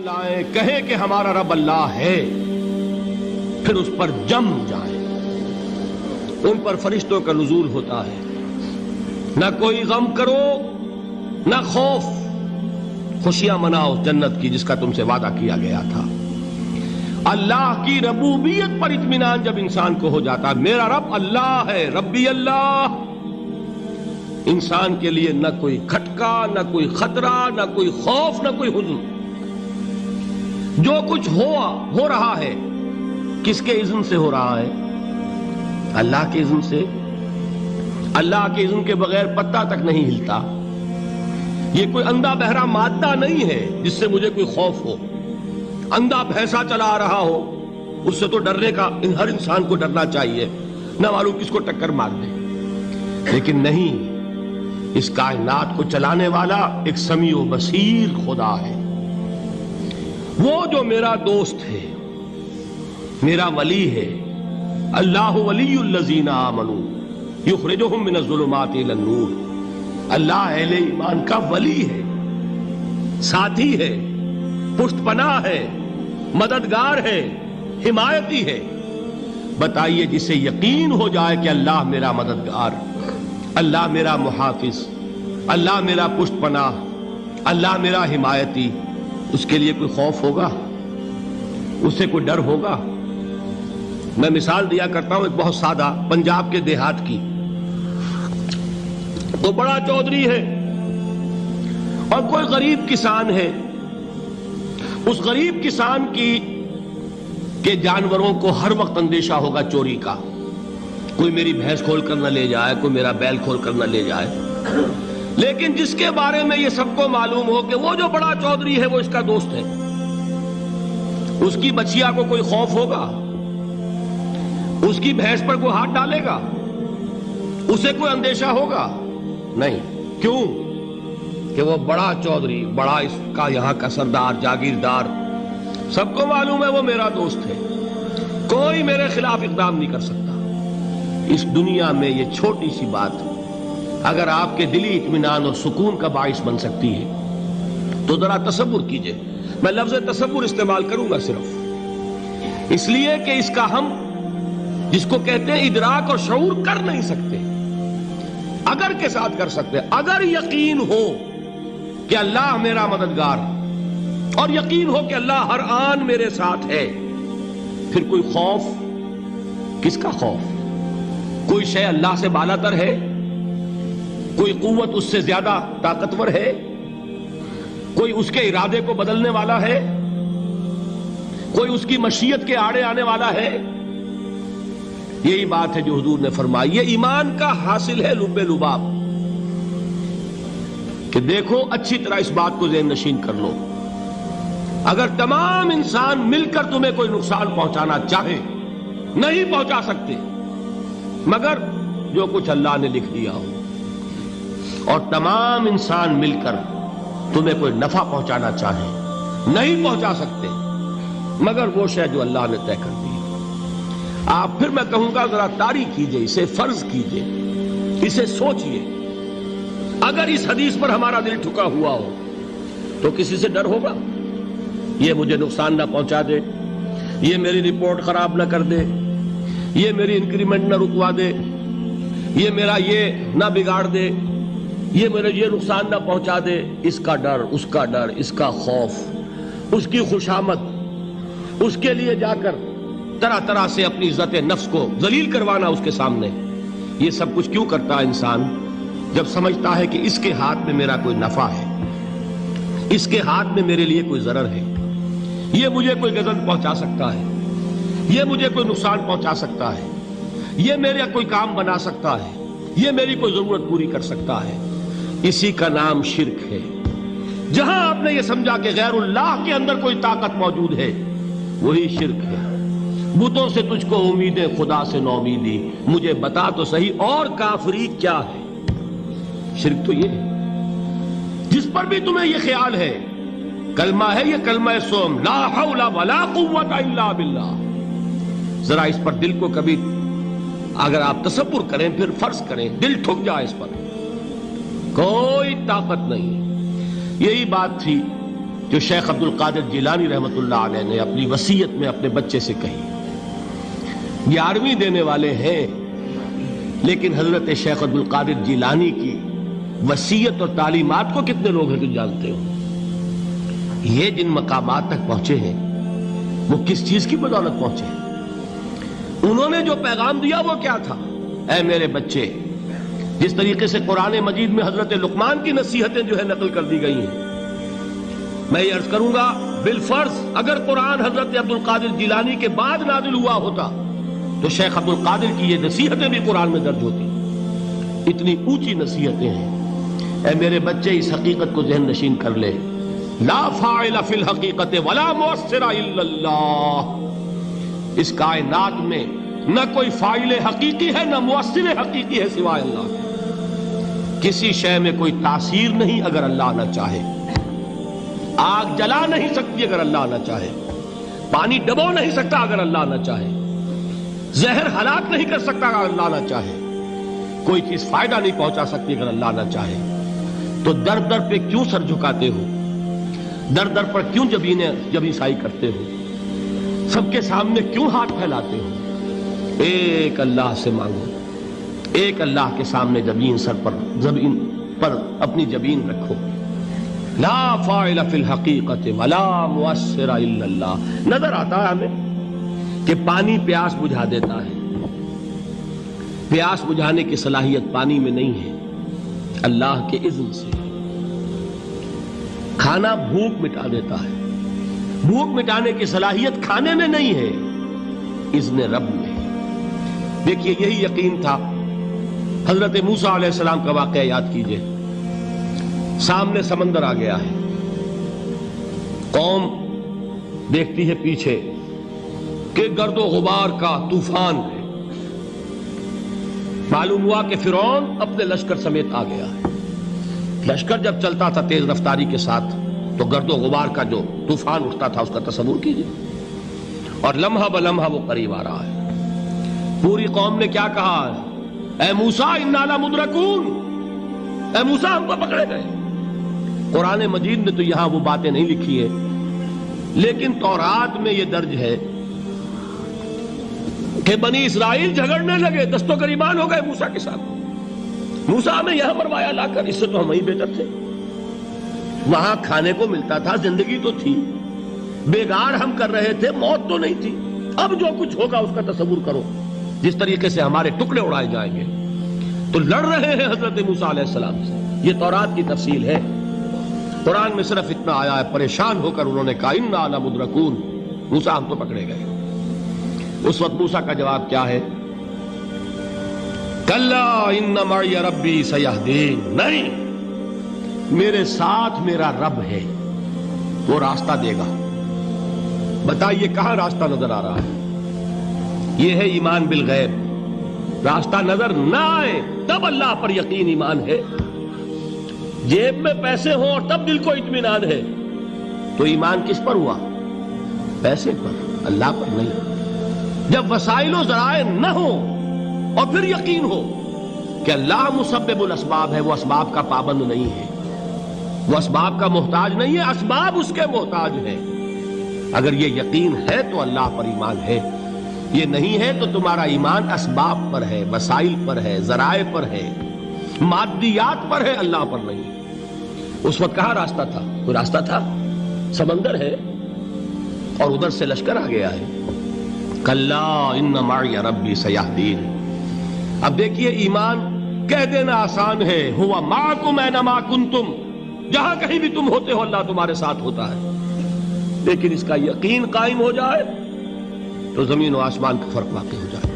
لائیں, کہیں کہ ہمارا رب اللہ ہے, پھر اس پر جم جائیں. ان پر فرشتوں کا نزول ہوتا ہے. نہ کوئی غم کرو نہ خوف, خوشیاں مناؤ جنت کی جس کا تم سے وعدہ کیا گیا تھا. اللہ کی ربوبیت پر اطمینان جب انسان کو ہو جاتا ہے, میرا رب اللہ ہے, ربی اللہ, انسان کے لیے نہ کوئی کھٹکا, نہ کوئی خطرہ, نہ کوئی خوف, نہ کوئی حزن. جو کچھ ہو رہا ہے کس کے اذن سے ہو رہا ہے؟ اللہ کے اذن سے. اللہ کے اذن کے بغیر پتا تک نہیں ہلتا. یہ کوئی اندھا بہرا مادہ نہیں ہے جس سے مجھے کوئی خوف ہو. اندھا بھینسا چلا آ رہا ہو اس سے تو ڈرنے کا ہر انسان کو ڈرنا چاہیے, نہ معلوم کس کو ٹکر مار دے. لیکن نہیں, اس کائنات کو چلانے والا ایک سمیع و بصیر خدا ہے. وہ جو میرا دوست ہے, میرا ولی ہے. اللہ ولی الذین آمنوا یخرجہم من الظلمات الی النور. اللہ اہل ایمان کا ولی ہے, ساتھی ہے, پشت پناہ ہے, مددگار ہے, حمایتی ہے. بتائیے جسے یقین ہو جائے کہ اللہ میرا مددگار, اللہ میرا محافظ, اللہ میرا پشت پناہ, اللہ میرا حمایتی, اس کے لیے کوئی خوف ہوگا؟ اس سے کوئی ڈر ہوگا؟ میں مثال دیا کرتا ہوں ایک بہت سادہ پنجاب کے دیہات کی. وہ بڑا چودھری ہے اور کوئی غریب کسان ہے. اس غریب کسان کے جانوروں کو ہر وقت اندیشہ ہوگا چوری کا. کوئی میری بھینس کھول کر نہ لے جائے, کوئی میرا بیل کھول کر نہ لے جائے. لیکن جس کے بارے میں یہ سب کو معلوم ہو کہ وہ جو بڑا چودھری ہے وہ اس کا دوست ہے, اس کی بچیا کو کوئی خوف ہوگا؟ اس کی بھینس پر کوئی ہاتھ ڈالے گا؟ اسے کوئی اندیشہ ہوگا؟ نہیں. کیوں؟ کہ وہ بڑا چودھری, بڑا اس کا یہاں کا سردار, جاگیردار, سب کو معلوم ہے وہ میرا دوست ہے, کوئی میرے خلاف اقدام نہیں کر سکتا. اس دنیا میں یہ چھوٹی سی بات اگر آپ کے دلی اطمینان اور سکون کا باعث بن سکتی ہے تو ذرا تصور کیجئے. میں لفظ تصور استعمال کروں گا صرف اس لیے کہ اس کا ہم جس کو کہتے ہیں ادراک اور شعور کر نہیں سکتے, اگر کے ساتھ کر سکتے. اگر یقین ہو کہ اللہ میرا مددگار اور یقین ہو کہ اللہ ہر آن میرے ساتھ ہے, پھر کوئی خوف, کس کا خوف؟ کوئی شے اللہ سے بالا تر ہے؟ کوئی قوت اس سے زیادہ طاقتور ہے؟ کوئی اس کے ارادے کو بدلنے والا ہے؟ کوئی اس کی مشیت کے آڑے آنے والا ہے؟ یہی بات ہے جو حضور نے فرمائی. یہ ایمان کا حاصل ہے لب لباب, کہ دیکھو اچھی طرح اس بات کو ذہن نشین کر لو. اگر تمام انسان مل کر تمہیں کوئی نقصان پہنچانا چاہے نہیں پہنچا سکتے مگر جو کچھ اللہ نے لکھ دیا ہو, اور تمام انسان مل کر تمہیں کوئی نفع پہنچانا چاہے نہیں پہنچا سکتے مگر وہ شے جو اللہ نے طے کر دی. آپ پھر میں کہوں گا ذرا طاری کیجئے, اسے فرض کیجئے, اسے سوچئے. اگر اس حدیث پر ہمارا دل ٹھکا ہوا ہو تو کسی سے ڈر ہوگا؟ یہ مجھے نقصان نہ پہنچا دے, یہ میری رپورٹ خراب نہ کر دے, یہ میری انکریمنٹ نہ رکوا دے, یہ میرا یہ نہ بگاڑ دے, یہ میرے یہ نقصان نہ پہنچا دے. اس کا ڈر, اس کا ڈر, اس کا خوف, اس کی خوشامد, اس کے لیے جا کر طرح طرح سے اپنی عزت نفس کو ذلیل کروانا اس کے سامنے. یہ سب کچھ کیوں کرتا ہے انسان؟ جب سمجھتا ہے کہ اس کے ہاتھ میں میرا کوئی نفع ہے, اس کے ہاتھ میں میرے لیے کوئی ضرر ہے, یہ مجھے کوئی غضب پہنچا سکتا ہے, یہ مجھے کوئی نقصان پہنچا سکتا ہے, یہ میرا کوئی کام بنا سکتا ہے, یہ میری کوئی ضرورت پوری کر سکتا ہے. اسی کا نام شرک ہے. جہاں آپ نے یہ سمجھا کہ غیر اللہ کے اندر کوئی طاقت موجود ہے وہی شرک ہے. بتوں سے تجھ کو امیدیں, خدا سے نومیدی, مجھے بتا تو صحیح اور کافری کیا ہے. شرک تو یہ ہے. جس پر بھی تمہیں یہ خیال ہے کلمہ ہے, یہ کلمہ سوم, لا حول ولا قوت الا باللہ. ذرا اس پر دل کو کبھی اگر آپ تصور کریں, پھر فرض کریں, دل ٹھک جائے اس پر, کوئی طاقت نہیں. یہی بات تھی جو شیخ عبد القادر جیلانی رحمۃ اللہ علیہ نے اپنی وصیت میں اپنے بچے سے کہی. 11ویں دینے والے ہیں، لیکن حضرت شیخ عبد القادر جیلانی کی وصیت اور تعلیمات کو کتنے لوگ ہیں تم جانتے ہو؟ یہ جن مقامات تک پہنچے ہیں وہ کس چیز کی بدولت پہنچے ہیں؟ انہوں نے جو پیغام دیا وہ کیا تھا؟ اے میرے بچے، جس طریقے سے قرآن مجید میں حضرت لقمان کی نصیحتیں جو ہے نقل کر دی گئی ہیں، میں یہ عرض کروں گا بالفرض اگر قرآن حضرت عبد القادر جیلانی کے بعد نازل ہوا ہوتا تو شیخ عبد القادر کی یہ نصیحتیں بھی قرآن میں درج ہوتی. اتنی اونچی نصیحتیں ہیں. اے میرے بچے، اس حقیقت کو ذہن نشین کر لے، لا فاعل فی الحقیقت ولا مؤثر الا اللہ. اس کائنات میں نہ کوئی فاعل حقیقی ہے نہ مؤثر حقیقی ہے سوائے اللہ. کسی شے میں کوئی تاثیر نہیں اگر اللہ نہ چاہے. آگ جلا نہیں سکتی اگر اللہ نہ چاہے. پانی ڈبو نہیں سکتا اگر اللہ نہ چاہے. زہر ہلاک نہیں کر سکتا اگر اللہ نہ چاہے. کوئی چیز فائدہ نہیں پہنچا سکتی اگر اللہ نہ چاہے. تو در در پہ کیوں سر جھکاتے ہو؟ در در پر کیوں جبیں سائی کرتے ہو؟ سب کے سامنے کیوں ہاتھ پھیلاتے ہو؟ ایک اللہ سے مانگو. ایک اللہ کے سامنے زمین پر اپنی جبین رکھو. لا فاعل فی الحقیقت ولا مؤثر الا اللہ. نظر آتا ہے ہمیں کہ پانی پیاس بجھا دیتا ہے. پیاس بجھانے کی صلاحیت پانی میں نہیں ہے، اللہ کے اذن سے. کھانا بھوک مٹا دیتا ہے. بھوک مٹانے کی صلاحیت کھانے میں نہیں ہے، اذن رب میں. دیکھیے یہی یقین تھا. حضرت موسیٰ علیہ السلام کا واقعہ یاد کیجئے. سامنے سمندر آ گیا ہے، قوم دیکھتی ہے پیچھے کہ گرد و غبار کا طوفان ہے. معلوم ہوا کہ فرعون اپنے لشکر سمیت آ گیا ہے. لشکر جب چلتا تھا تیز رفتاری کے ساتھ تو گرد و غبار کا جو طوفان اٹھتا تھا اس کا تصور کیجئے. اور لمحہ بلمحہ وہ قریب آ رہا ہے. پوری قوم نے کیا کہا؟ اے موسیٰ انا لمدرکون، اے موسیٰ ہم کو پکڑے گئے. قرآن مجید نے تو یہاں وہ باتیں نہیں لکھی ہے، لیکن تورات میں یہ درج ہے کہ بنی اسرائیل جھگڑنے لگے، دست و گریبان ہو گئے موسیٰ کے ساتھ. موسیٰ ہمیں یہاں مروایا لا کر، اس سے تو ہم ہی بہتر تھے. وہاں کھانے کو ملتا تھا، زندگی تو تھی، بیگار ہم کر رہے تھے، موت تو نہیں تھی. اب جو کچھ ہوگا اس کا تصور کرو، جس طریقے سے ہمارے ٹکڑے اڑائے جائیں گے. تو لڑ رہے ہیں حضرت موسیٰ علیہ السلام سے. یہ تورات کی تفصیل ہے. قرآن میں صرف اتنا آیا ہے، پریشان ہو کر انہوں نے کہا انا لمدرکون، موسیٰ ہم تو پکڑے گئے. اس وقت موسیٰ کا جواب کیا ہے؟ کلا ان معی ربی سیہدین. نہیں، میرے ساتھ میرا رب ہے، وہ راستہ دے گا. بتائیے کہاں راستہ نظر آ رہا ہے؟ یہ ہے ایمان بالغیب. راستہ نظر نہ آئے تب اللہ پر یقین ایمان ہے. جیب میں پیسے ہوں اور تب دل کو اطمینان ہے تو ایمان کس پر ہوا؟ پیسے پر، اللہ پر نہیں. جب وسائل و ذرائع نہ ہوں اور پھر یقین ہو کہ اللہ مسبب الاسباب ہے، وہ اسباب کا پابند نہیں ہے، وہ اسباب کا محتاج نہیں ہے، اسباب اس کے محتاج ہیں. اگر یہ یقین ہے تو اللہ پر ایمان ہے. یہ نہیں ہے تو تمہارا ایمان اسباب پر ہے، وسائل پر ہے، ذرائع پر ہے، مادیات پر ہے، اللہ پر نہیں. اس وقت کہاں راستہ تھا؟ کوئی راستہ تھا؟ سمندر ہے اور ادھر سے لشکر آ گیا ہے. کلا ان معی ربی سیہدین. اب دیکھیے ایمان کہہ دینا آسان ہے، ہوا معکم اینما کنتم، جہاں کہیں بھی تم ہوتے ہو اللہ تمہارے ساتھ ہوتا ہے. لیکن اس کا یقین قائم ہو جائے تو زمین و آسمان کا فرق واقع ہو جائے.